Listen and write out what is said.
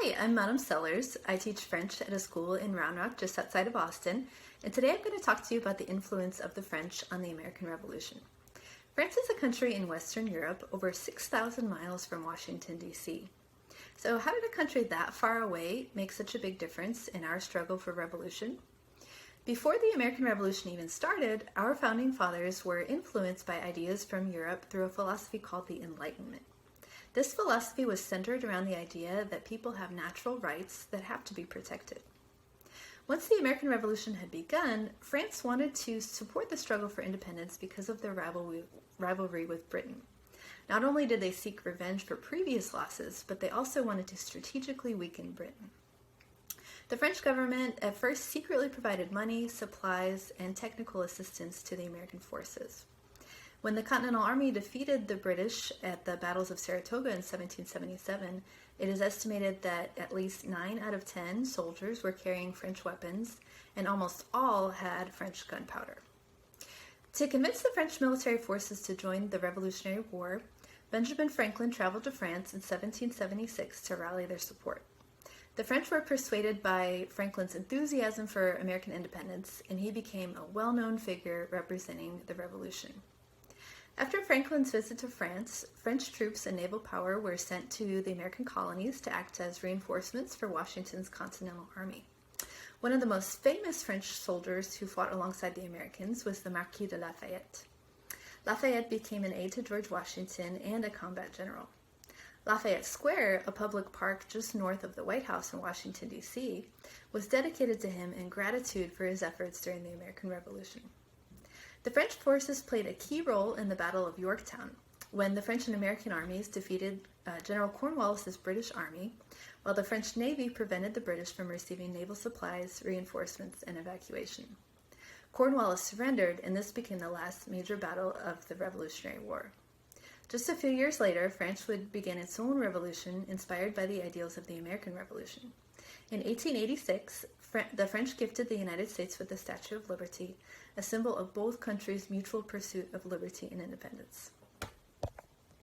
Hi, I'm Madame Sellers. I teach French at a school in Round Rock just outside of Boston, and today I'm going to talk to you about the influence of the French on the American Revolution. France is a country in Western Europe over 6,000 miles from Washington, D.C. So how did a country that far away make such a big difference in our struggle for revolution? Before the American Revolution even started, our founding fathers were influenced by ideas from Europe through a philosophy called the Enlightenment. This philosophy was centered around the idea that people have natural rights that have to be protected. Once the American Revolution had begun, France wanted to support the struggle for independence because of their rivalry with Britain. Not only did they seek revenge for previous losses, but they also wanted to strategically weaken Britain. The French government at first secretly provided money, supplies, and technical assistance to the American forces. When the Continental Army defeated the British at the battles of Saratoga in 1777, it is estimated that at least 9 out of 10 soldiers were carrying French weapons, and almost all had French gunpowder. To convince the French military forces to join the Revolutionary War, Benjamin Franklin traveled to France in 1776 to rally their support. The French were persuaded by Franklin's enthusiasm for American independence, and he became a well-known figure representing the revolution. After Franklin's visit to France, French troops and naval power were sent to the American colonies to act as reinforcements for Washington's Continental Army. One of the most famous French soldiers who fought alongside the Americans was the Marquis de Lafayette. Lafayette became an aide to George Washington and a combat general. Lafayette Square, a public park just north of the White House in Washington, D.C., was dedicated to him in gratitude for his efforts during the American Revolution. The French forces played a key role in the Battle of Yorktown, when the French and American armies defeated General Cornwallis's British army, while the French Navy prevented the British from receiving naval supplies, reinforcements, and evacuation. Cornwallis surrendered, and this became the last major battle of the Revolutionary War. Just a few years later, France would begin its own revolution, inspired by the ideals of the American Revolution. In 1886, the French gifted the United States with the Statue of Liberty, a symbol of both countries' mutual pursuit of liberty and independence.